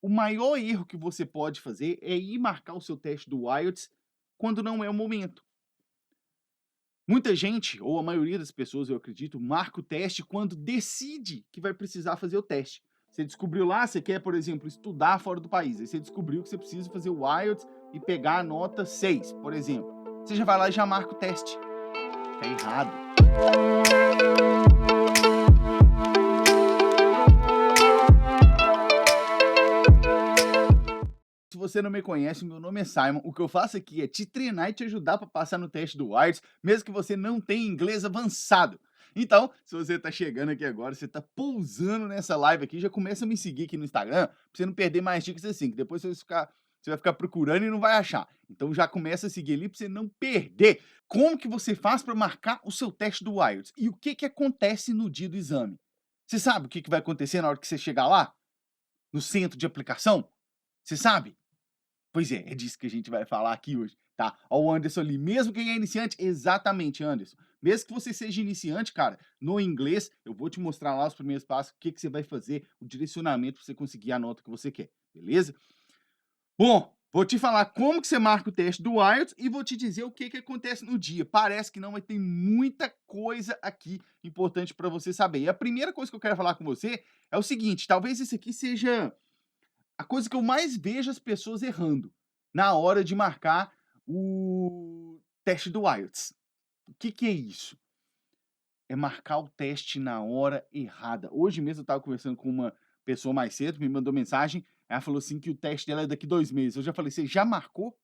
O maior erro que você pode fazer é ir marcar o seu teste do IELTS quando não é o momento. Muita gente, ou a maioria das pessoas, eu acredito, marca o teste quando decide que vai precisar fazer o teste. Você descobriu lá, você quer, por exemplo, estudar fora do país. Aí você descobriu que você precisa fazer o IELTS e pegar a nota 6, por exemplo. Você já vai lá e já marca o teste. Tá errado. Se você não me conhece, meu nome é Simon. O que eu faço aqui é te treinar e te ajudar para passar no teste do IELTS, mesmo que você não tenha inglês avançado. Então, se você está chegando aqui agora, você está pousando nessa live aqui, já começa a me seguir aqui no Instagram, para você não perder mais dicas assim, que depois você vai ficar procurando e não vai achar. Então já começa a seguir ali para você não perder. Como que você faz para marcar o seu teste do IELTS? E o que que acontece no dia do exame? Você sabe o que que vai acontecer na hora que você chegar lá? No centro de aplicação? Você sabe? Pois é, é disso que a gente vai falar aqui hoje, tá? Ó, o Anderson ali, mesmo quem é iniciante, exatamente, Anderson. Mesmo que você seja iniciante, cara, no inglês, eu vou te mostrar lá os primeiros passos, o que que você vai fazer, o direcionamento para você conseguir a nota que você quer, beleza? Bom, vou te falar como que você marca o teste do IELTS e vou te dizer o que que acontece no dia. Parece que não, mas tem muita coisa aqui importante para você saber. E a primeira coisa que eu quero falar com você é o seguinte, talvez esse aqui seja a coisa que eu mais vejo as pessoas errando na hora de marcar o teste do IELTS. O que que é isso? É marcar o teste na hora errada. Hoje mesmo eu estava conversando com uma pessoa mais cedo, me mandou mensagem, ela falou assim que o teste dela é daqui 2 meses. Eu já falei: "Você já marcou?"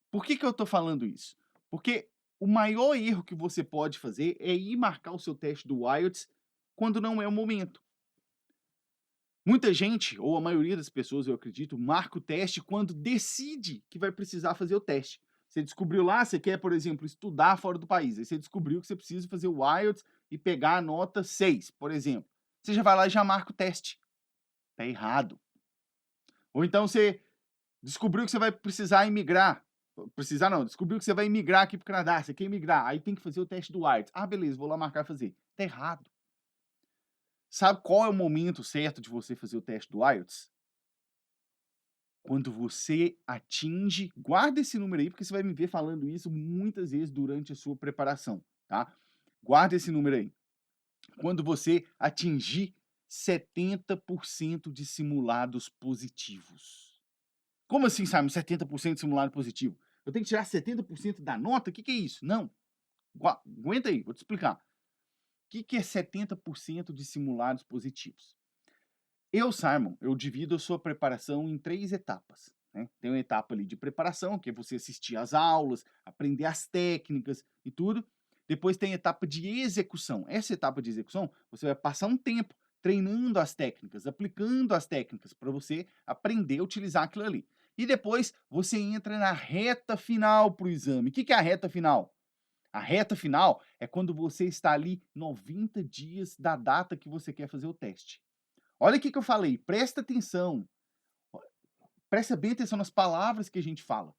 Por que que eu estou falando isso? Porque o maior erro que você pode fazer é ir marcar o seu teste do IELTS quando não é o momento. Muita gente, ou a maioria das pessoas, eu acredito, marca o teste quando decide que vai precisar fazer o teste. Você descobriu lá, você quer, por exemplo, estudar fora do país. Aí você descobriu que você precisa fazer o IELTS e pegar a nota 6, por exemplo. Você já vai lá e já marca o teste. Tá errado. Ou então você descobriu que você vai precisar imigrar. Precisar não, descobriu que você vai imigrar aqui para o Canadá, você quer imigrar, aí tem que fazer o teste do IELTS. Ah, beleza, vou lá marcar e fazer. Tá errado. Sabe qual é o momento certo de você fazer o teste do IELTS? Quando você atinge, guarda esse número aí, porque você vai me ver falando isso muitas vezes durante a sua preparação, tá? Guarda esse número aí. Quando você atingir 70% de simulados positivos. Como assim, Simon, 70% de simulado positivo? Eu tenho que tirar 70% da nota? O que que é isso? Não. Aguenta aí, vou te explicar. O que que é 70% de simulados positivos? Eu, Simon, eu divido a sua preparação em 3 etapas, né. Tem uma etapa ali de preparação, que é você assistir às aulas, aprender as técnicas e tudo. Depois tem a etapa de execução. Essa etapa de execução, você vai passar um tempo treinando as técnicas, aplicando as técnicas para você aprender a utilizar aquilo ali. E depois você entra na reta final para o exame. O que que é a reta final? A reta final é quando você está ali 90 dias da data que você quer fazer o teste. Olha o que que eu falei, presta atenção, presta bem atenção nas palavras que a gente fala.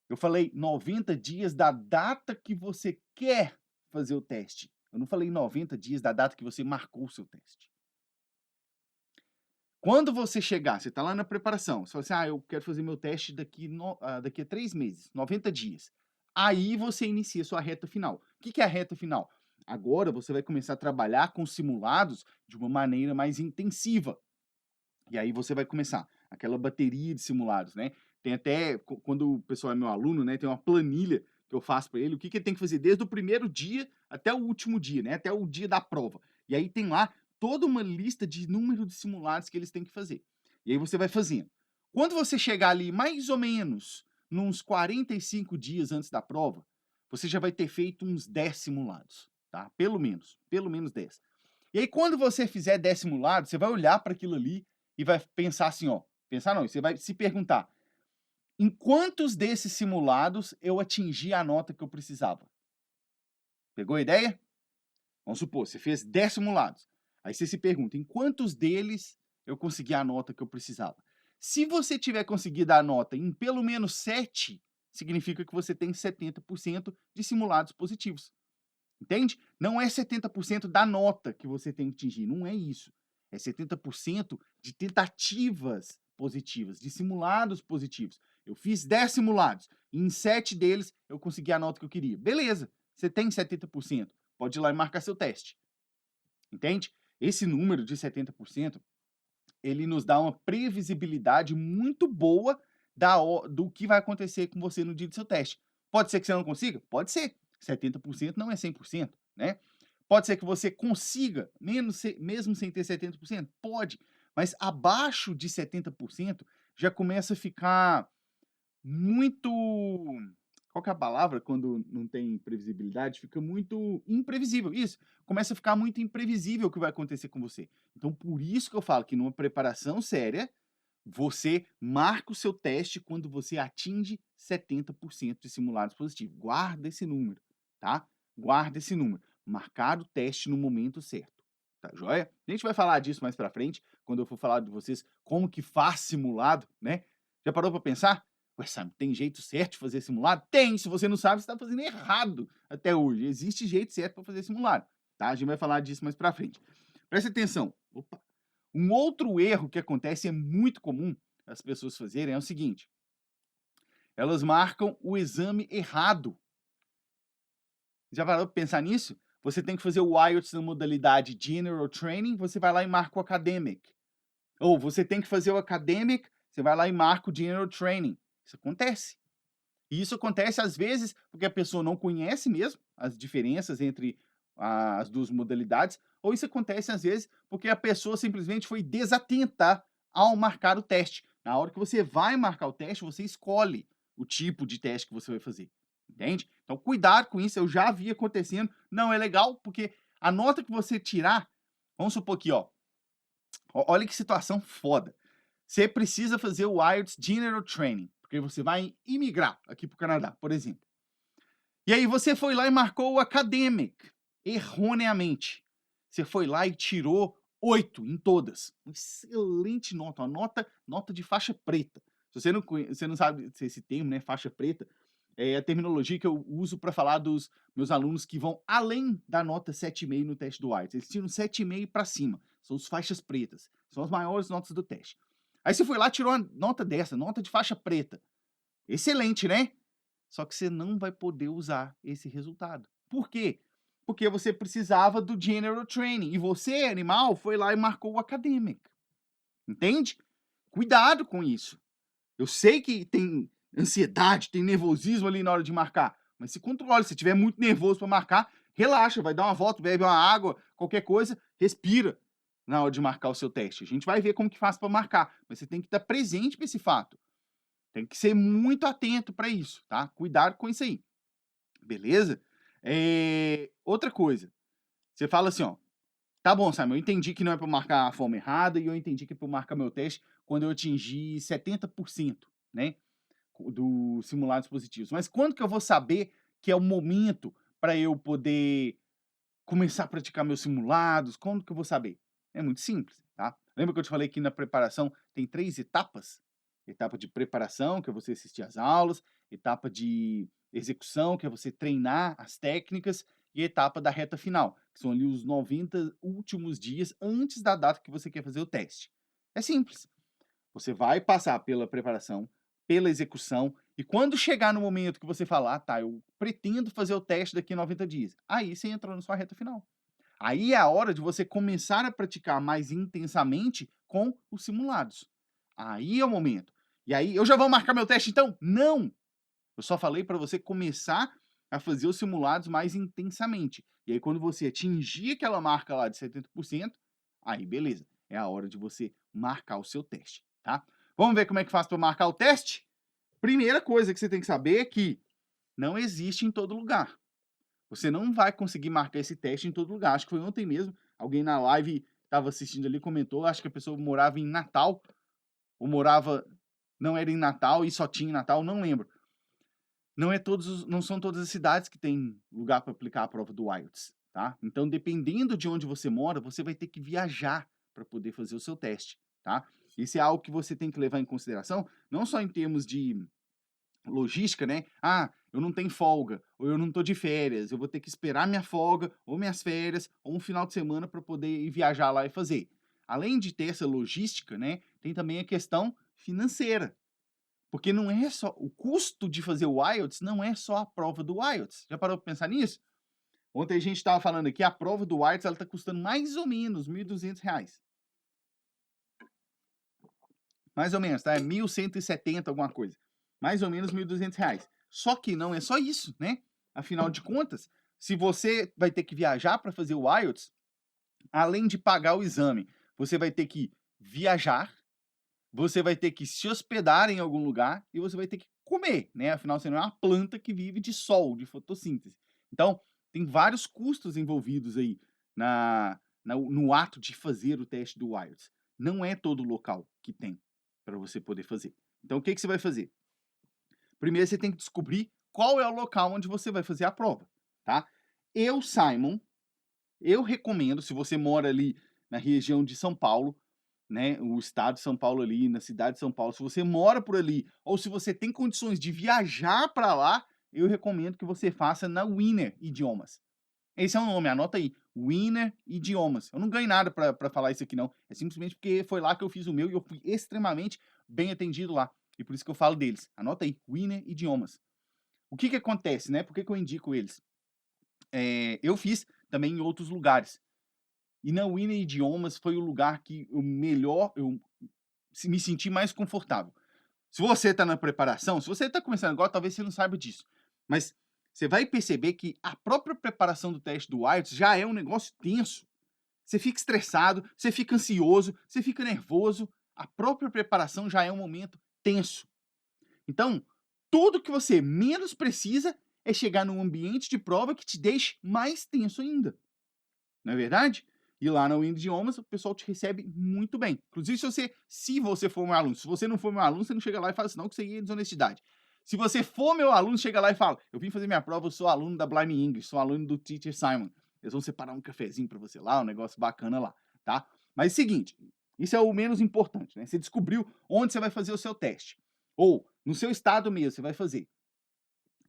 Eu falei 90 dias da data que você quer fazer o teste. Eu não falei 90 dias da data que você marcou o seu teste. Quando você chegar, você está lá na preparação, você fala assim: "Ah, eu quero fazer meu teste daqui a 3 meses, 90 dias". Aí você inicia a sua reta final. O que que é a reta final? Agora você vai começar a trabalhar com simulados de uma maneira mais intensiva. E aí você vai começar aquela bateria de simulados, né. Tem até quando o pessoal é meu aluno, né, tem uma planilha que eu faço para ele, o que que ele tem que fazer desde o primeiro dia até o último dia, né, até o dia da prova. E aí tem lá toda uma lista de número de simulados que eles têm que fazer. E aí você vai fazendo. Quando você chegar ali mais ou menos nos 45 dias antes da prova, você já vai ter feito uns 10 simulados, tá, pelo menos 10. E aí quando você fizer 10 simulados, você vai olhar para aquilo ali e vai pensar assim, ó, pensar não, você vai se perguntar: "Em quantos desses simulados eu atingi a nota que eu precisava?". Pegou a ideia? Vamos supor, você fez 10 simulados. Aí você se pergunta: "Em quantos deles eu consegui a nota que eu precisava?". Se você tiver conseguido a nota em pelo menos 7, significa que você tem 70% de simulados positivos, entende? Não é 70% da nota que você tem que atingir, não é isso. é 70% de tentativas positivas, de simulados positivos. Eu fiz 10 simulados, e em 7 deles eu consegui a nota que eu queria. Beleza, você tem 70%, pode ir lá e marcar seu teste. Entende? Esse número de 70%, ele nos dá uma previsibilidade muito boa do que vai acontecer com você no dia do seu teste. Pode ser que você não consiga? Pode ser. 70% não é 100%, né? Pode ser que você consiga, mesmo sem ter 70%? Pode. Mas abaixo de 70% já começa a ficar muito. Qual que é a palavra quando não tem previsibilidade? Fica muito imprevisível. Isso. Começa a ficar muito imprevisível o que vai acontecer com você. Então, por isso que eu falo que numa preparação séria, você marca o seu teste quando você atinge 70% de simulados positivos. Guarda esse número, tá? Guarda esse número. Marcar o teste no momento certo. Tá joia? A gente vai falar disso mais pra frente, quando eu for falar de vocês como que faz simulado, né? Já parou pra pensar? Ué, Simon, tem jeito certo de fazer simulado? Tem! Se você não sabe, você tá fazendo errado até hoje. Existe jeito certo para fazer simulado, tá? A gente vai falar disso mais pra frente. Presta atenção. Opa. Um outro erro que acontece, é muito comum as pessoas fazerem, é o seguinte: elas marcam o exame errado. Já parou pra pensar nisso? Você tem que fazer o IELTS na modalidade General Training, você vai lá e marca o Academic. Ou você tem que fazer o Academic, você vai lá e marca o General Training. Isso acontece. E isso acontece às vezes porque a pessoa não conhece mesmo as diferenças entre as duas modalidades, ou isso acontece às vezes porque a pessoa simplesmente foi desatenta ao marcar o teste. Na hora que você vai marcar o teste, você escolhe o tipo de teste que você vai fazer. Entende? Então, cuidado com isso, eu já vi acontecendo. Não é legal, porque a nota que você tirar, vamos supor aqui, ó. Olha que situação foda. Você precisa fazer o IELTS General Training, porque você vai imigrar aqui para o Canadá, por exemplo. E aí você foi lá e marcou o Academic, erroneamente. Você foi lá e tirou 8 em todas. Excelente nota, uma nota de faixa preta. Se você não sabe esse termo, né, faixa preta, é a terminologia que eu uso para falar dos meus alunos que vão além da nota 7,5 no teste do IELTS. Eles tiram 7,5 para cima. São os faixas pretas. São as maiores notas do teste. Aí você foi lá e tirou uma nota dessa, nota de faixa preta. Excelente, né? Só que você não vai poder usar esse resultado. Por quê? Porque você precisava do General Training. E você, animal, foi lá e marcou o Academic. Entende? Cuidado com isso. Eu sei que tem ansiedade, tem nervosismo ali na hora de marcar, mas se controle. Se tiver muito nervoso para marcar, relaxa, vai dar uma volta, bebe uma água, qualquer coisa, respira na hora de marcar o seu teste. A gente vai ver como que faz para marcar, mas você tem que estar presente para esse fato. Tem que ser muito atento para isso, tá? Cuidado com isso aí. Beleza? Outra coisa. Você fala assim, ó. Tá bom, Simon, eu entendi que não é para marcar a forma errada e eu entendi que é para marcar meu teste quando eu atingir 70%, né? Dos simulados positivos. Mas quando que eu vou saber que é o momento para eu poder começar a praticar meus simulados? Quando que eu vou saber? É muito simples, tá? Lembra que eu te falei que na preparação tem 3 etapas? Etapa de preparação, que é você assistir às aulas, etapa de execução, que é você treinar as técnicas, e a etapa da reta final, que são ali os 90 últimos dias antes da data que você quer fazer o teste. É simples. Você vai passar pela preparação, pela execução, e quando chegar no momento que você falar, tá, eu pretendo fazer o teste daqui a 90 dias, aí você entra na sua reta final. Aí é a hora de você começar a praticar mais intensamente com os simulados. Aí é o momento. E aí, eu já vou marcar meu teste então? Não! Eu só falei para você começar a fazer os simulados mais intensamente. E aí, quando você atingir aquela marca lá de 70%, aí beleza. É a hora de você marcar o seu teste, tá? Vamos ver como é que faz para marcar o teste? Primeira coisa que você tem que saber é que não existe em todo lugar. Você não vai conseguir marcar esse teste em todo lugar. Acho que foi ontem mesmo, alguém na live estava assistindo ali, comentou, acho que a pessoa morava em Natal, ou morava, não era em Natal e só tinha em Natal, não lembro. Não são todas as cidades que têm lugar para aplicar a prova do IELTS, tá? Então, dependendo de onde você mora, você vai ter que viajar para poder fazer o seu teste, tá? Isso é algo que você tem que levar em consideração, não só em termos de logística, né? Ah, eu não tenho folga, ou eu não estou de férias, eu vou ter que esperar minha folga, ou minhas férias, ou um final de semana para poder ir viajar lá e fazer. além de ter essa logística, né, tem também a questão financeira. Porque não é só o custo de fazer o IELTS não é só a prova do IELTS. Já parou para pensar nisso? Ontem a gente estava falando aqui, a prova do IELTS ela está custando mais ou menos R$ 1.200. Mais ou menos, tá? É 1.170 alguma coisa. Mais ou menos R$ 1.200. Só que não é só isso, né? Afinal de contas, se você vai ter que viajar para fazer o IELTS, além de pagar o exame, você vai ter que viajar, você vai ter que se hospedar em algum lugar e você vai ter que comer, né? Afinal, você não é uma planta que vive de sol, de fotossíntese. Então, tem vários custos envolvidos aí no ato de fazer o teste do IELTS. Não é todo local que tem para você poder fazer. Então, o que você vai fazer? Primeiro, você tem que descobrir qual é o local onde você vai fazer a prova, tá? Eu, Simon, eu recomendo, se você mora ali na região de São Paulo, né, o estado de São Paulo ali, na cidade de São Paulo, se você mora por ali, ou se você tem condições de viajar para lá, eu recomendo que você faça na Winner Idiomas. Esse é o nome, anota aí, Winner Idiomas. Eu não ganhei nada para falar isso aqui não, é simplesmente porque foi lá que eu fiz o meu e eu fui extremamente bem atendido lá. E por isso que eu falo deles. Anota aí, Winner Idiomas. O que acontece, né? Por que eu indico eles? Eu fiz também em outros lugares. E na Winner Idiomas foi o lugar que eu me senti mais confortável. Se você está na preparação, se você está começando agora, talvez você não saiba disso. Mas você vai perceber que a própria preparação do teste do IELTS já é um negócio tenso. Você fica estressado, você fica ansioso, você fica nervoso. A própria preparação já é um momento tenso. Então, tudo que você menos precisa é chegar num ambiente de prova que te deixe mais tenso ainda. Não é verdade? E lá na Winner Idiomas, o pessoal te recebe muito bem. Inclusive, se você for meu aluno. Se você não for meu aluno, você não chega lá e fala assim, não, que isso aí é desonestidade. Se você for meu aluno, chega lá e fala, eu vim fazer minha prova, eu sou aluno da Blind English, sou aluno do Teacher Simon. Eles vão separar um cafezinho para você lá, um negócio bacana lá, tá? Mas é o seguinte, isso é o menos importante, né? Você descobriu onde você vai fazer o seu teste. Ou, no seu estado mesmo, você vai fazer.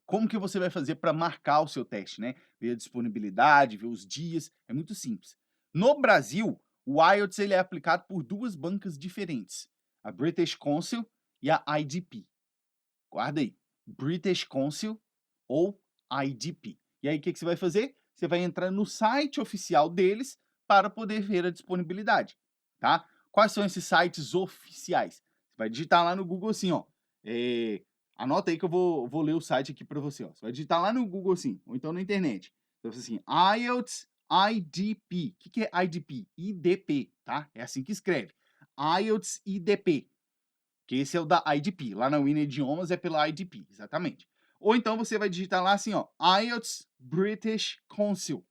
Como que você vai fazer para marcar o seu teste, né? Ver a disponibilidade, ver os dias, é muito simples. No Brasil, o IELTS ele é aplicado por duas bancas diferentes, a British Council e a IDP. Guarda aí, British Council ou IDP. E aí o que você vai fazer? Você vai entrar no site oficial deles para poder ver a disponibilidade, tá? Quais são esses sites oficiais? Você vai digitar lá no Google assim, ó, anota aí que eu vou ler o site aqui para você. Ó. Você vai digitar lá no Google assim, ou então na internet. Então, assim, IELTS IDP. O que é IDP? IDP, tá? É assim que escreve. IELTS IDP. Que esse é o da IDP. Lá na Winner Idiomas é pela IDP, exatamente. Ou então você vai digitar lá assim, ó, IELTS British Council.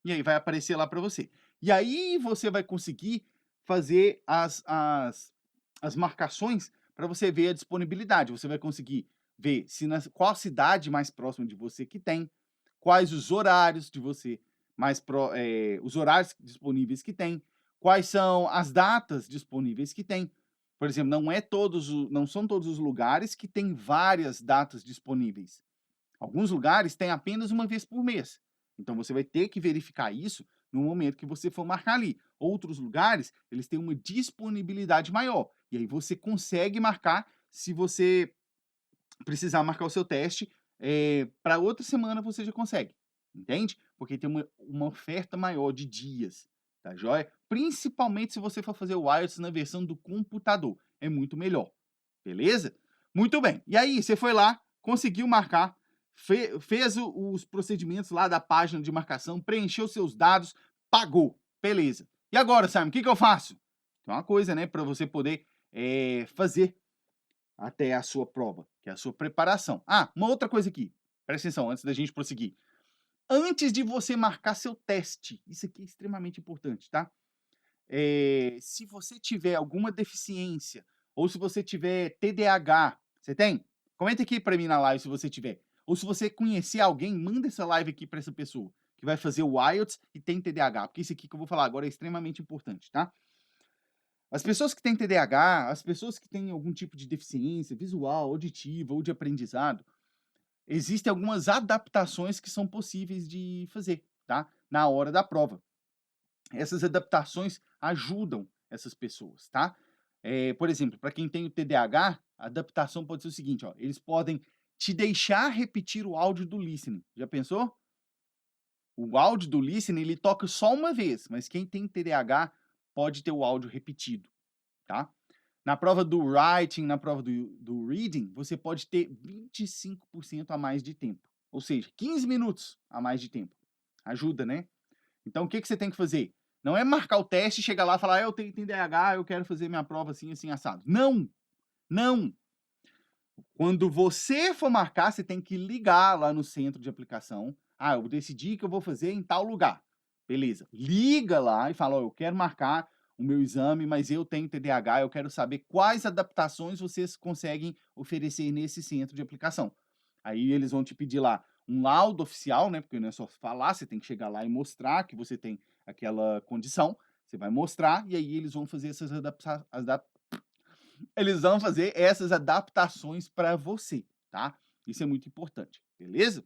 E aí vai aparecer lá para você. E aí você vai conseguir fazer as marcações para você ver a disponibilidade. Você vai conseguir ver qual cidade mais próxima de você que tem, quais os horários de você os horários disponíveis que tem, quais são as datas disponíveis que tem. Por exemplo, não são todos os lugares que têm várias datas disponíveis. Alguns lugares têm apenas uma vez por mês. Então você vai ter que verificar isso no momento que você for marcar ali. Outros lugares, eles têm uma disponibilidade maior. E aí você consegue marcar se você precisar marcar o seu teste. Para outra semana você já consegue. Entende? Porque tem uma oferta maior de dias. Tá joia? Principalmente se você for fazer o IELTS na versão do computador. É muito melhor. Beleza? Muito bem. E aí, você foi lá, conseguiu marcar, fez os procedimentos lá da página de marcação, preencheu seus dados, pagou. Beleza. E agora, Simon, o que eu faço? Tem uma coisa, né, para você poder fazer até a sua prova, que é a sua preparação. Ah, uma outra coisa aqui. Presta atenção, antes da gente prosseguir. Antes de você marcar seu teste, isso aqui é extremamente importante, tá? Se você tiver alguma deficiência, ou se você tiver TDAH, você tem? Comenta aqui para mim na live se você tiver. Ou se você conhecer alguém, manda essa live aqui para essa pessoa que vai fazer o IELTS e tem TDAH, porque isso aqui que eu vou falar agora é extremamente importante, tá? As pessoas que têm TDAH, as pessoas que têm algum tipo de deficiência visual, auditiva ou de aprendizado, existem algumas adaptações que são possíveis de fazer, tá? Na hora da prova. Essas adaptações ajudam essas pessoas, tá? Por exemplo, para quem tem o TDAH, a adaptação pode ser o seguinte, ó, eles podem te deixar repetir o áudio do listening. Já pensou? O áudio do listening, ele toca só uma vez, mas quem tem TDAH pode ter o áudio repetido, tá? Na prova do writing, na prova do reading, você pode ter 25% a mais de tempo. Ou seja, 15 minutos a mais de tempo. Ajuda, né? Então, o que você tem que fazer? Não é marcar o teste, chegar lá e falar, eu tenho TDAH, eu quero fazer minha prova assim, assim, assado. Não! Não! Quando você for marcar, você tem que ligar lá no centro de aplicação. Ah, eu decidi que eu vou fazer em tal lugar. Beleza. Liga lá e fala, eu quero marcar o meu exame, mas eu tenho TDAH, eu quero saber quais adaptações vocês conseguem oferecer nesse centro de aplicação. Aí eles vão te pedir lá um laudo oficial, né? Porque não é só falar, você tem que chegar lá e mostrar que você tem aquela condição. Você vai mostrar e aí eles vão fazer essas adaptações para você, tá? Isso é muito importante, beleza?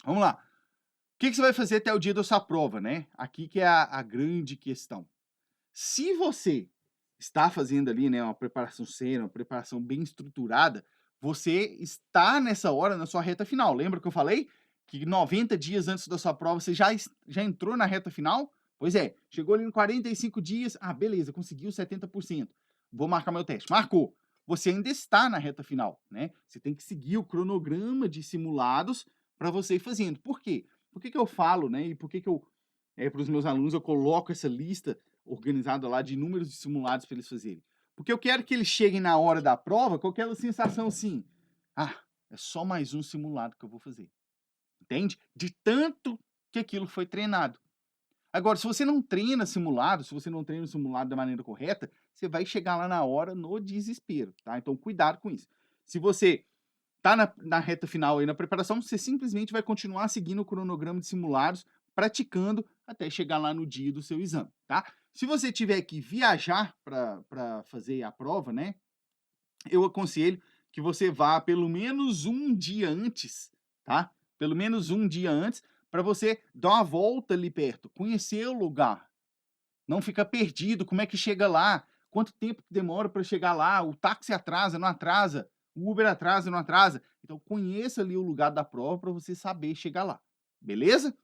Vamos lá. O que você vai fazer até o dia da sua prova, né? Aqui que é a grande questão. Se você está fazendo ali, né, uma preparação séria, uma preparação bem estruturada, você está nessa hora na sua reta final. Lembra que eu falei que 90 dias antes da sua prova você já entrou na reta final? Pois é, chegou ali em 45 dias, beleza, conseguiu 70%. Vou marcar meu teste. Marcou. Você ainda está na reta final, né? Você tem que seguir o cronograma de simulados para você ir fazendo. Por quê? Por que eu falo, né? E por que eu, para os meus alunos, eu coloco essa lista organizada lá de números de simulados para eles fazerem? Porque eu quero que eles cheguem na hora da prova com aquela sensação assim, é só mais um simulado que eu vou fazer. Entende? De tanto que aquilo foi treinado. Agora, se você não treina simulado, se você não treina o simulado da maneira correta, você vai chegar lá na hora no desespero, tá? Então, cuidado com isso. Se você tá na reta final aí na preparação, você simplesmente vai continuar seguindo o cronograma de simulados, praticando até chegar lá no dia do seu exame, tá? Se você tiver que viajar para fazer a prova, né? Eu aconselho que você vá pelo menos um dia antes, tá? Pelo menos um dia antes, para você dar uma volta ali perto, conhecer o lugar, não ficar perdido, como é que chega lá, quanto tempo demora para chegar lá, o táxi atrasa, não atrasa, o Uber atrasa, não atrasa. Então conheça ali o lugar da prova para você saber chegar lá. Beleza?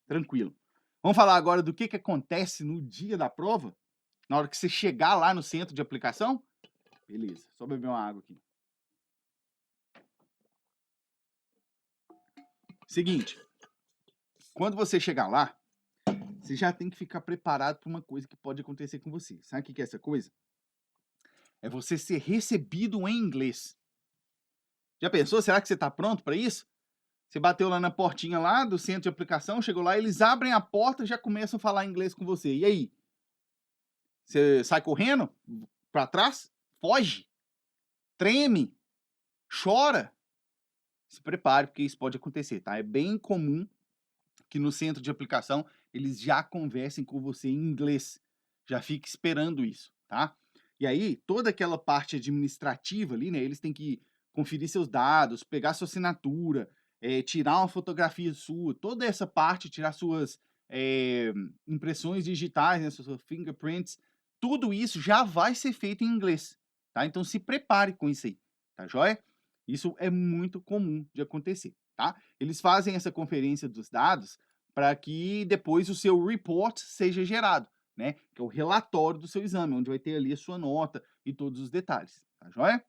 Tranquilo. Vamos falar agora do que acontece no dia da prova? Na hora que você chegar lá no centro de aplicação? Beleza, só beber uma água aqui. Seguinte, quando você chegar lá, você já tem que ficar preparado para uma coisa que pode acontecer com você. Sabe o que é essa coisa? É você ser recebido em inglês. Já pensou? Será que você está pronto para isso? Você bateu lá na portinha lá do centro de aplicação, chegou lá, eles abrem a porta e já começam a falar inglês com você. E aí? Você sai correndo para trás? Foge? Treme? Chora? Se prepare, porque isso pode acontecer, tá? É bem comum que no centro de aplicação eles já conversem com você em inglês. Já fique esperando isso, tá? E aí, toda aquela parte administrativa ali, né? Eles têm que conferir seus dados, pegar sua assinatura, tirar uma fotografia sua, toda essa parte, tirar suas impressões digitais, né? Suas fingerprints, tudo isso já vai ser feito em inglês, tá? Então se prepare com isso aí, tá joia? Isso é muito comum de acontecer, tá? Eles fazem essa conferência dos dados para que depois o seu report seja gerado, né? Que é o relatório do seu exame, onde vai ter ali a sua nota e todos os detalhes, tá joia?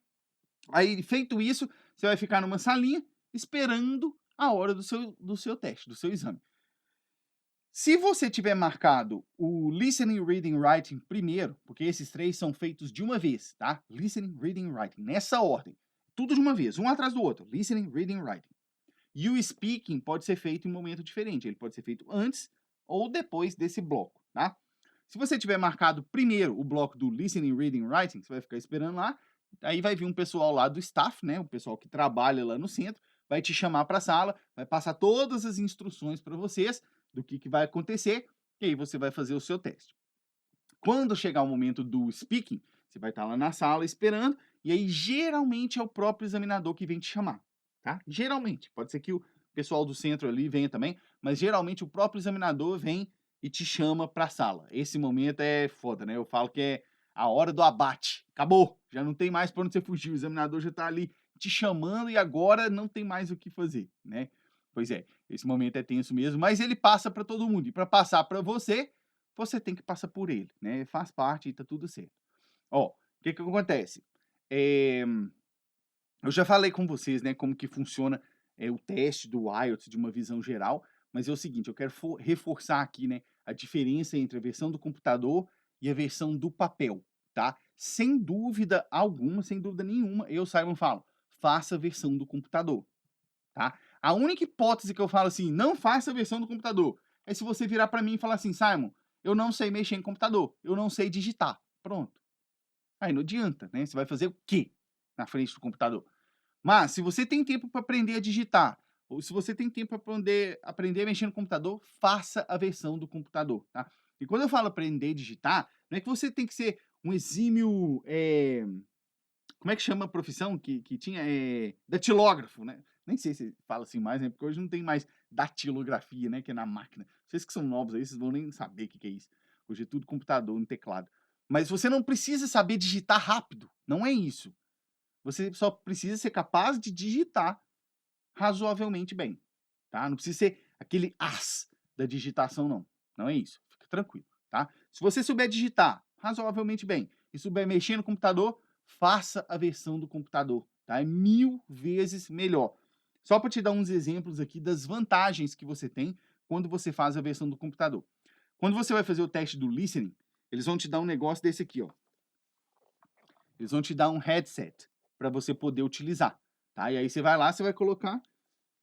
Aí, feito isso, você vai ficar numa salinha esperando a hora do seu teste, do seu exame. Se você tiver marcado o Listening, Reading, Writing primeiro, porque esses três são feitos de uma vez, tá? Listening, Reading, Writing, nessa ordem. Tudo de uma vez, um atrás do outro. Listening, Reading, Writing. E o speaking pode ser feito em um momento diferente. Ele pode ser feito antes ou depois desse bloco, tá? Se você tiver marcado primeiro o bloco do Listening, Reading, Writing, você vai ficar esperando lá. Aí vai vir um pessoal lá do staff, né? O pessoal que trabalha lá no centro, vai te chamar para a sala, vai passar todas as instruções para vocês do que vai acontecer, e aí você vai fazer o seu teste. Quando chegar o momento do speaking, você vai estar lá na sala esperando, e aí geralmente é o próprio examinador que vem te chamar, tá? Geralmente, pode ser que o pessoal do centro ali venha também, mas geralmente o próprio examinador vem e te chama para a sala. Esse momento é foda, né? Eu falo que é a hora do abate. Acabou, já não tem mais para onde você fugir. O examinador já está ali te chamando e agora não tem mais o que fazer, né? Pois é, esse momento é tenso mesmo, mas ele passa para todo mundo. E para passar para você, você tem que passar por ele, né? Faz parte e tá tudo certo. Ó, o que que acontece? Eh, eu já falei com vocês, né, como que funciona, o teste do IELTS de uma visão geral, mas é o seguinte, eu quero reforçar aqui, né, a diferença entre a versão do computador e a versão do papel, tá? Sem dúvida alguma, sem dúvida nenhuma, eu, Simon, falo, faça a versão do computador, tá? A única hipótese que eu falo assim, não faça a versão do computador, é se você virar para mim e falar assim, Simon, eu não sei mexer em computador, eu não sei digitar. Pronto. Aí não adianta, né? Você vai fazer o quê na frente do computador? Mas se você tem tempo para aprender a digitar, ou se você tem tempo para aprender a mexer no computador, faça a versão do computador, tá? E quando eu falo aprender a digitar, não é que você tem que ser um exímio, como é que chama a profissão que tinha? Datilógrafo, né? Nem sei se fala assim mais, né? Porque hoje não tem mais datilografia, né? Que é na máquina. Vocês que são novos aí, vocês vão nem saber o que é isso. Hoje é tudo computador, no teclado. Mas você não precisa saber digitar rápido, não é isso. Você só precisa ser capaz de digitar razoavelmente bem, tá? Não precisa ser aquele as da digitação, não. Não é isso. Fica tranquilo, tá? Se você souber digitar razoavelmente bem e souber mexer no computador, faça a versão do computador, tá? É 1000 vezes melhor. Só para te dar uns exemplos aqui das vantagens que você tem quando você faz a versão do computador. Quando você vai fazer o teste do listening, eles vão te dar um negócio desse aqui, ó. Eles vão te dar um headset para você poder utilizar, tá? E aí você vai lá, você vai colocar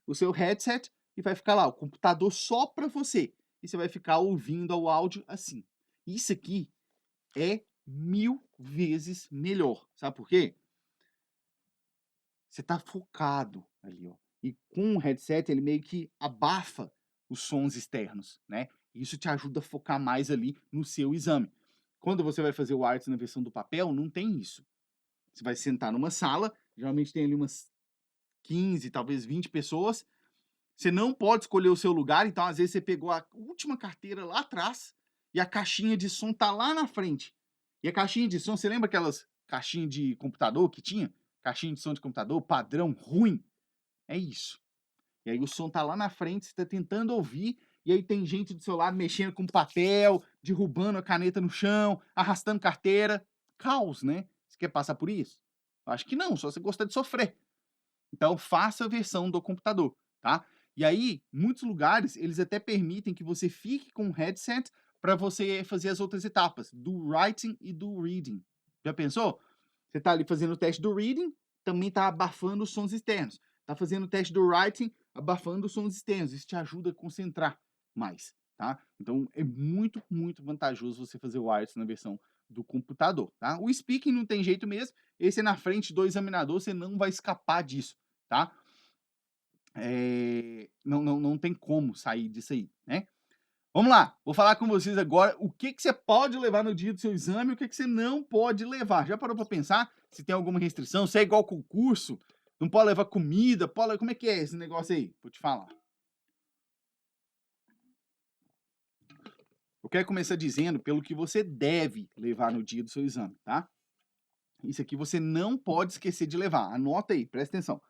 o seu headset e vai ficar lá, o computador só para você. E você vai ficar ouvindo o áudio assim. Isso aqui é 1000 vezes melhor. Sabe por quê? Você tá focado ali, ó. E com o headset ele meio que abafa os sons externos, né? Isso te ajuda a focar mais ali no seu exame. Quando você vai fazer o IELTS na versão do papel, não tem isso. Você vai sentar numa sala, geralmente tem ali umas 15, talvez 20 pessoas. Você não pode escolher o seu lugar, então às vezes você pegou a última carteira lá atrás e a caixinha de som tá lá na frente. E a caixinha de som, você lembra aquelas caixinhas de computador que tinha? Caixinha de som de computador, padrão, ruim. É isso. E aí o som tá lá na frente, você tá tentando ouvir, e aí tem gente do seu lado mexendo com papel, derrubando a caneta no chão, arrastando carteira. Caos, né? Você quer passar por isso? Eu acho que não, só você gostar de sofrer. Então faça a versão do computador, tá? E aí, muitos lugares, eles até permitem que você fique com o headset para você fazer as outras etapas, do writing e do reading. Já pensou? Você está ali fazendo o teste do reading, também está abafando os sons externos. Está fazendo o teste do writing, abafando os sons externos. Isso te ajuda a concentrar mais, tá? Então é muito, muito vantajoso você fazer o IELTS na versão do computador, tá? O speaking não tem jeito mesmo. Esse é na frente do examinador, você não vai escapar disso, tá? Não tem como sair disso aí, né? Vamos lá, vou falar com vocês agora o que você pode levar no dia do seu exame e o que você não pode levar. Já parou para pensar se tem alguma restrição? Se é igual concurso, não pode levar comida, pode... como é que é esse negócio aí? Vou te falar. Eu quero começar dizendo pelo que você deve levar no dia do seu exame, tá? Isso aqui você não pode esquecer de levar. Anota aí, presta atenção.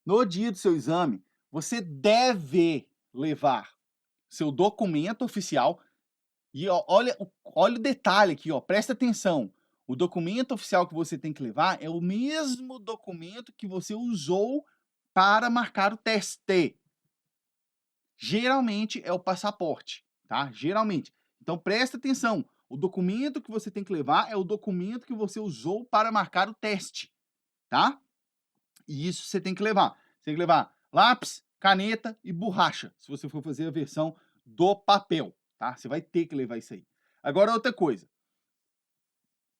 No dia do seu exame, você deve levar seu documento oficial e ó, olha o detalhe aqui, ó, presta atenção. O documento oficial que você tem que levar é o mesmo documento que você usou para marcar o teste. Geralmente é o passaporte, tá? Geralmente. Então presta atenção. O documento que você tem que levar é o documento que você usou para marcar o teste, tá? E isso você tem que levar. Você tem que levar lápis, caneta e borracha, se você for fazer a versão do papel, tá? Você vai ter que levar isso aí. Agora outra coisa.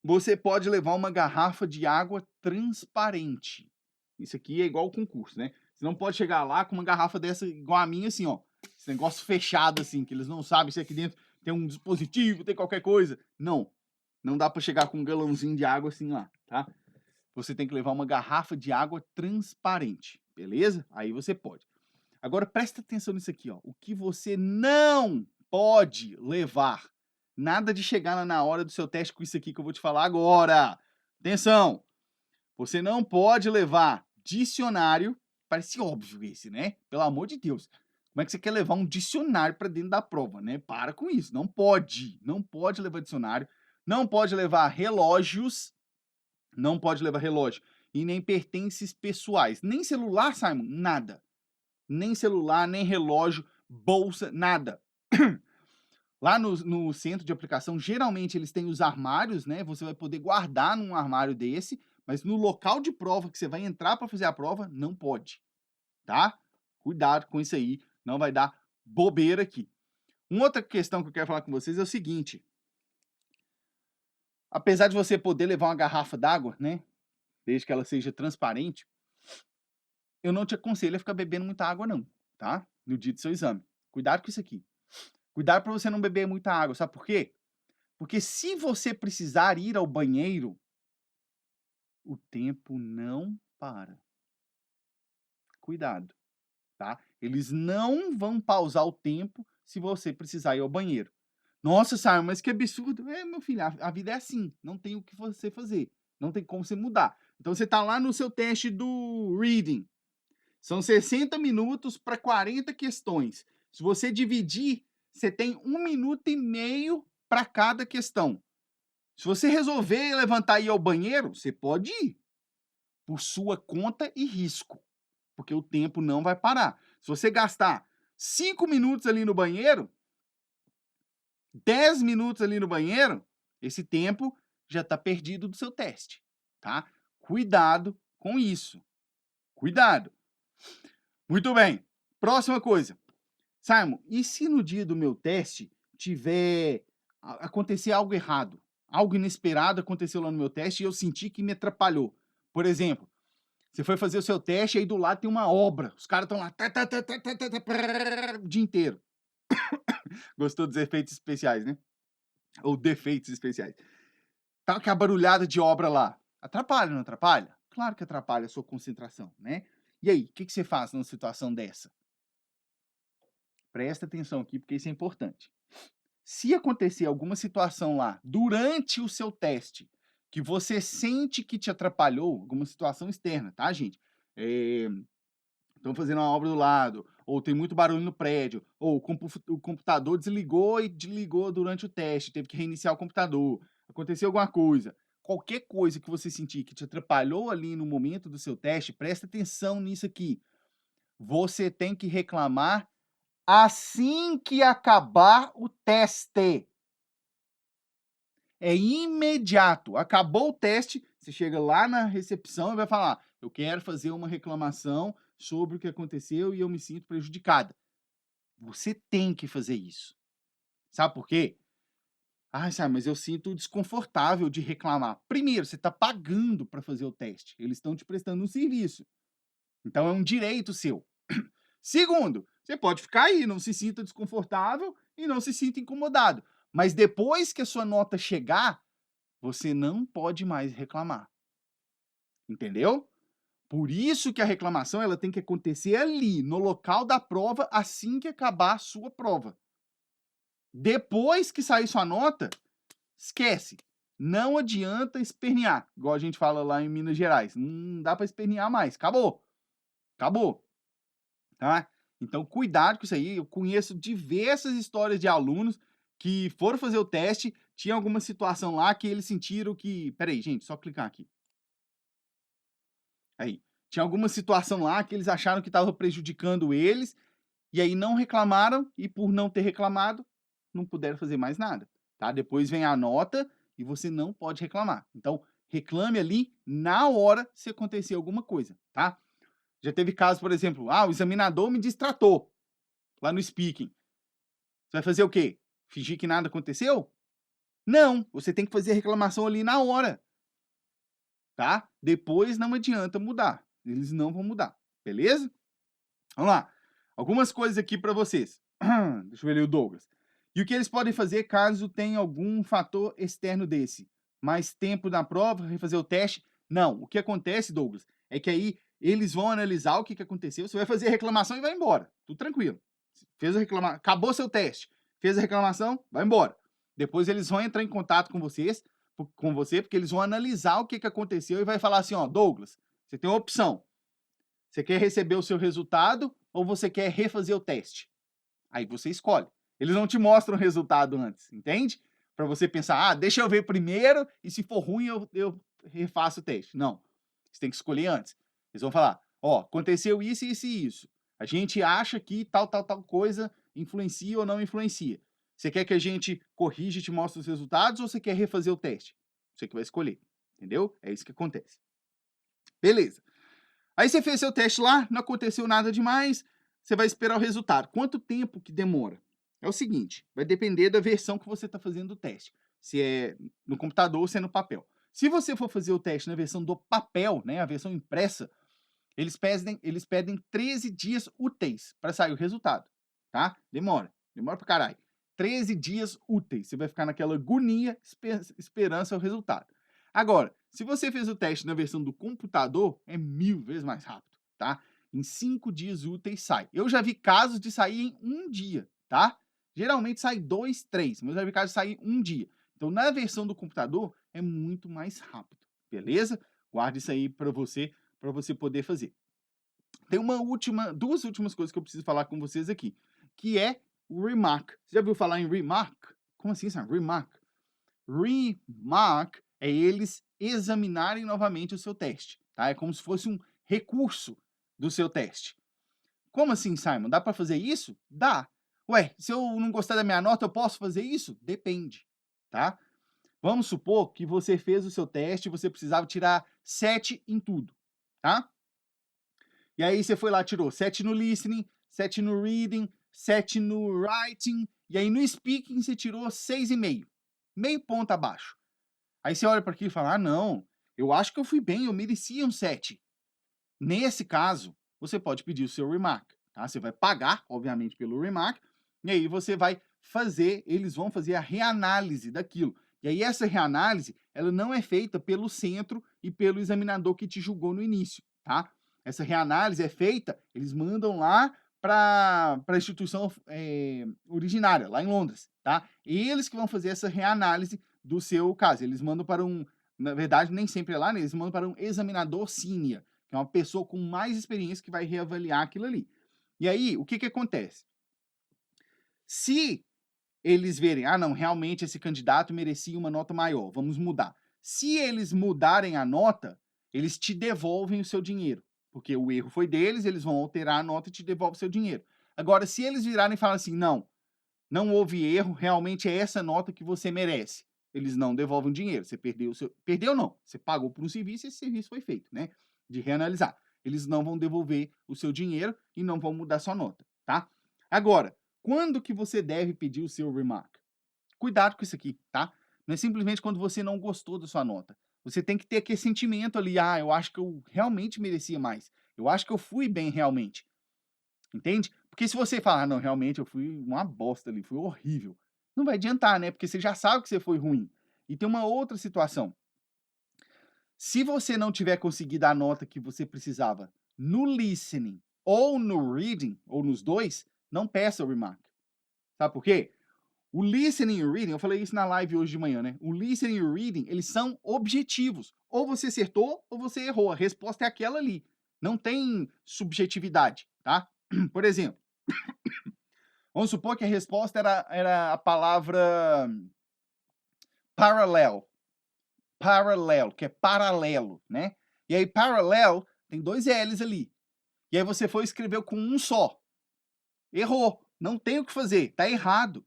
Você pode levar uma garrafa de água transparente. Isso aqui é igual ao concurso, né? Você não pode chegar lá com uma garrafa dessa igual a minha, assim, ó. Esse negócio fechado, assim, que eles não sabem se aqui dentro tem um dispositivo, tem qualquer coisa. Não. Não dá para chegar com um galãozinho de água assim lá, tá? Você tem que levar uma garrafa de água transparente, beleza? Aí você pode. Agora presta atenção nisso aqui, ó. O que você não pode levar. Nada de chegar lá na hora do seu teste com isso aqui que eu vou te falar agora. Atenção! Você não pode levar dicionário. Parece óbvio esse, né? Pelo amor de Deus. Como é que você quer levar um dicionário para dentro da prova, né? Para com isso. Não pode. Não pode levar dicionário. Não pode levar relógios. Não pode levar relógio. E nem pertences pessoais. Nem celular, Simon. Nada. Nem celular, nem relógio, bolsa, nada. Lá no centro de aplicação, geralmente eles têm os armários, né? Você vai poder guardar num armário desse, mas no local de prova que você vai entrar para fazer a prova, não pode, tá? Cuidado com isso aí, não vai dar bobeira aqui. Uma outra questão que eu quero falar com vocês é o seguinte. Apesar de você poder levar uma garrafa d'água, né? Desde que ela seja transparente, eu não te aconselho a ficar bebendo muita água não, tá? No dia do seu exame. Cuidado com isso aqui. Cuidado para você não beber muita água, sabe por quê? Porque se você precisar ir ao banheiro, o tempo não para. Cuidado, tá? Eles não vão pausar o tempo se você precisar ir ao banheiro. Nossa, Simon, mas que absurdo. É, meu filho, a vida é assim. Não tem o que você fazer. Não tem como você mudar. Então, você tá lá no seu teste do reading. São 60 minutos para 40 questões. Se você dividir, você tem 1,5 minuto para cada questão. Se você resolver levantar e ir ao banheiro, você pode ir. Por sua conta e risco. Porque o tempo não vai parar. Se você gastar 5 minutos ali no banheiro, 10 minutos ali no banheiro, esse tempo já está perdido do seu teste, tá? Cuidado com isso. Cuidado. Muito bem. Próxima coisa. Simon, e se no dia do meu teste acontecer algo errado? Algo inesperado aconteceu lá no meu teste e eu senti que me atrapalhou. Por exemplo, você foi fazer o seu teste e aí do lado tem uma obra. Os caras estão lá o dia inteiro. Gostou dos efeitos especiais, né? Ou defeitos especiais. Tá com a barulhada de obra lá. Atrapalha, não atrapalha? Claro que atrapalha a sua concentração, né? E aí, o que você faz numa situação dessa? Presta atenção aqui, porque isso é importante. Se acontecer alguma situação lá, durante o seu teste, que você sente que te atrapalhou, alguma situação externa, tá, gente? Estão fazendo uma obra do lado, ou tem muito barulho no prédio, ou o computador desligou e desligou durante o teste, teve que reiniciar o computador, aconteceu alguma coisa. Qualquer coisa que você sentir que te atrapalhou ali no momento do seu teste, presta atenção nisso aqui. Você tem que reclamar assim que acabar o teste. É imediato. Acabou o teste, você chega lá na recepção e vai falar: eu quero fazer uma reclamação sobre o que aconteceu e eu me sinto prejudicada. Você tem que fazer isso. Sabe por quê? Ah, sabe, mas eu sinto desconfortável de reclamar. Primeiro, você está pagando para fazer o teste. Eles estão te prestando um serviço. Então é um direito seu. Segundo, você pode ficar aí, não se sinta desconfortável e não se sinta incomodado. Mas depois que a sua nota chegar, você não pode mais reclamar. Entendeu? Por isso que a reclamação ela tem que acontecer ali, no local da prova, assim que acabar a sua prova. Depois que sair sua nota, esquece. Não adianta espernear, igual a gente fala lá em Minas Gerais. Não dá para espernear mais. Acabou. Acabou. Tá? Então, cuidado com isso aí. Eu conheço diversas histórias de alunos que foram fazer o teste, tinha alguma situação lá que eles sentiram que... Peraí, gente, só clicar aqui. Aí. Tinha alguma situação lá que eles acharam que estava prejudicando eles, e aí não reclamaram, e por não ter reclamado, não puderam fazer mais nada. Tá? Depois vem a nota e você não pode reclamar. Então, reclame ali na hora se acontecer alguma coisa, tá? Já teve caso, por exemplo, o examinador me distratou lá no speaking. Você vai fazer o quê? Fingir que nada aconteceu? Não, você tem que fazer a reclamação ali na hora. Tá? Depois não adianta mudar. Eles não vão mudar, beleza? Vamos lá. Algumas coisas aqui para vocês. Deixa eu ver ali o Douglas. E o que eles podem fazer caso tenha algum fator externo desse? Mais tempo na prova, refazer o teste? Não. O que acontece, Douglas, é que aí eles vão analisar o que aconteceu, você vai fazer a reclamação e vai embora. Tudo tranquilo. Fez a reclamação, acabou seu teste. Fez a reclamação, vai embora. Depois eles vão entrar em contato com você, porque eles vão analisar o que aconteceu e vai falar assim, ó, Douglas, você tem uma opção. Você quer receber o seu resultado ou você quer refazer o teste? Aí você escolhe. Eles não te mostram o resultado antes, entende? Para você pensar, deixa eu ver primeiro e se for ruim eu refaço o teste. Não, você tem que escolher antes. Eles vão falar, ó, aconteceu isso, isso e isso. A gente acha que tal coisa influencia ou não influencia. Você quer que a gente corrija e te mostre os resultados ou você quer refazer o teste? Você que vai escolher, entendeu? É isso que acontece. Beleza. Aí você fez seu teste lá, não aconteceu nada demais, você vai esperar o resultado. Quanto tempo que demora? É o seguinte, vai depender da versão que você está fazendo o teste. Se é no computador ou se é no papel. Se você for fazer o teste na versão do papel, né, a versão impressa, eles pedem 13 dias úteis para sair o resultado, tá? Demora pra caralho. 13 dias úteis, você vai ficar naquela agonia esperança o resultado. Agora, se você fez o teste na versão do computador, é 1000 vezes mais rápido, tá? Em 5 dias úteis sai. Eu já vi casos de sair em um dia, tá? Geralmente sai 2, 3, mas eu já vi casos de sair um dia. Então, na versão do computador, é muito mais rápido, beleza? Guarde isso aí para você poder fazer. Tem duas últimas coisas que eu preciso falar com vocês aqui, que é o remark. Você já ouviu falar em remark? Como assim, sabe? Remark. Remark é eles examinarem novamente o seu teste, tá? É como se fosse um recurso do seu teste. Como assim, Simon? Dá para fazer isso? Dá. Ué, se eu não gostar da minha nota, eu posso fazer isso? Depende, tá? Vamos supor que você fez o seu teste e você precisava tirar 7 em tudo, tá? E aí você foi lá, tirou 7 no listening, 7 no reading, 7 no writing, e aí no speaking você tirou 6,5. Meio ponto abaixo. Aí você olha para aquilo e fala, não, eu acho que eu fui bem, eu merecia um 7. Nesse caso, você pode pedir o seu remark, tá? Você vai pagar, obviamente, pelo remark, e aí você vai eles vão fazer a reanálise daquilo. E aí essa reanálise, ela não é feita pelo centro e pelo examinador que te julgou no início, tá? Essa reanálise é feita, eles mandam lá para a instituição originária, lá em Londres, tá? Eles que vão fazer essa reanálise do seu caso. Eles mandam para na verdade, nem sempre é lá, né? Eles mandam para um examinador sênior, que é uma pessoa com mais experiência que vai reavaliar aquilo ali. E aí, o que acontece? Se eles verem, não, realmente esse candidato merecia uma nota maior, vamos mudar. Se eles mudarem a nota, eles te devolvem o seu dinheiro, porque o erro foi deles, eles vão alterar a nota e te devolvem o seu dinheiro. Agora, se eles virarem e falarem assim, não houve erro, realmente é essa nota que você merece, eles não devolvem o dinheiro, você perdeu o seu... Perdeu não, você pagou por um serviço e esse serviço foi feito, né? De reanalisar. Eles não vão devolver o seu dinheiro e não vão mudar sua nota, tá? Agora, quando que você deve pedir o seu remark? Cuidado com isso aqui, tá? Não é simplesmente quando você não gostou da sua nota. Você tem que ter aquele sentimento ali, eu acho que eu realmente merecia mais. Eu acho que eu fui bem realmente. Entende? Porque se você falar, não, realmente eu fui uma bosta ali, fui horrível. Não vai adiantar, né? Porque você já sabe que você foi ruim. E tem uma outra situação. Se você não tiver conseguido a nota que você precisava no listening ou no reading, ou nos dois, não peça o remark. Sabe por quê? O listening e o reading, eu falei isso na live hoje de manhã, né? O listening e o reading, eles são objetivos. Ou você acertou ou você errou. A resposta é aquela ali. Não tem subjetividade, tá? Por exemplo, vamos supor que a resposta era a palavra parallel. Parallel, que é paralelo, né? E aí, parallel tem 2 L's ali. E aí você foi e escreveu com um só. Errou. Não tem o que fazer. Tá errado.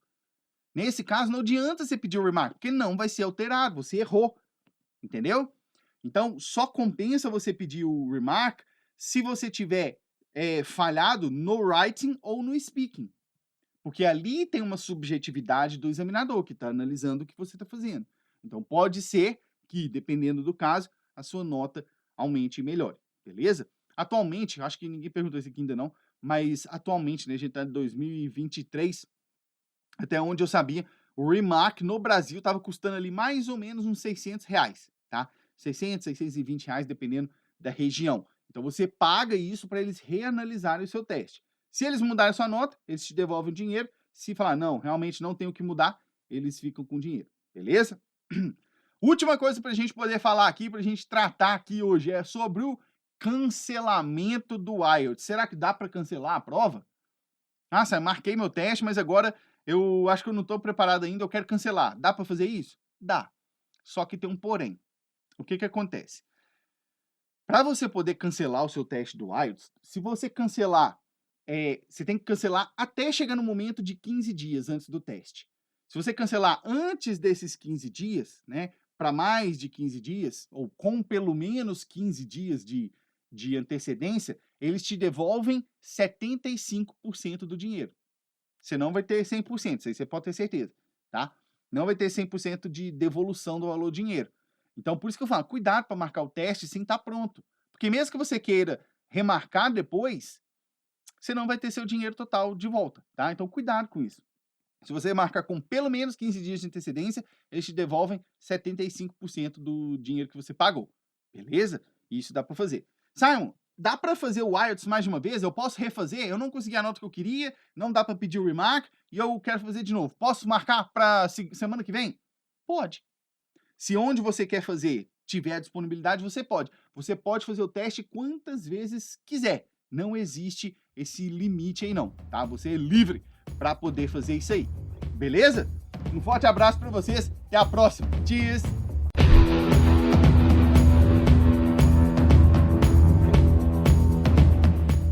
Nesse caso, não adianta você pedir o remark, porque não vai ser alterado. Você errou. Entendeu? Então, só compensa você pedir o remark se você tiver falhado no writing ou no speaking. Porque ali tem uma subjetividade do examinador que está analisando o que você está fazendo. Então, pode ser que, dependendo do caso, a sua nota aumente e melhore, beleza? Atualmente, acho que ninguém perguntou isso aqui ainda não, mas atualmente, né, a gente está em 2023, até onde eu sabia, o remark no Brasil estava custando ali mais ou menos uns R$600, tá? 600, R$620, dependendo da região. Então, você paga isso para eles reanalisarem o seu teste. Se eles mudarem sua nota, eles te devolvem o dinheiro. Se falar, não, realmente não tem o que mudar, eles ficam com dinheiro, beleza? Última coisa para a gente poder falar aqui, para a gente tratar aqui hoje, é sobre o cancelamento do IELTS. Será que dá para cancelar a prova? Nossa, marquei meu teste, mas agora eu acho que eu não estou preparado ainda, eu quero cancelar. Dá para fazer isso? Dá. Só que tem um porém. O que acontece? Para você poder cancelar o seu teste do IELTS, se você cancelar, você tem que cancelar até chegar no momento de 15 dias antes do teste. Se você cancelar antes desses 15 dias, né, para mais de 15 dias, ou com pelo menos 15 dias de antecedência, eles te devolvem 75% do dinheiro. Você não vai ter 100%, isso aí você pode ter certeza, tá? Não vai ter 100% de devolução do valor do dinheiro. Então, por isso que eu falo, cuidado para marcar o teste sem estar pronto. Porque mesmo que você queira remarcar depois, você não vai ter seu dinheiro total de volta, tá? Então, cuidado com isso. Se você marcar com pelo menos 15 dias de antecedência, eles te devolvem 75% do dinheiro que você pagou, beleza? Isso dá para fazer. Simon, dá para fazer o IELTS mais de uma vez? Eu posso refazer? Eu não consegui a nota que eu queria, não dá para pedir o remark e eu quero fazer de novo. Posso marcar para semana que vem? Pode. Se onde você quer fazer tiver a disponibilidade, você pode. Você pode fazer o teste quantas vezes quiser. Não existe esse limite aí não, tá? Você é livre para poder fazer isso aí. Beleza? Um forte abraço para vocês e até a próxima. Cheers!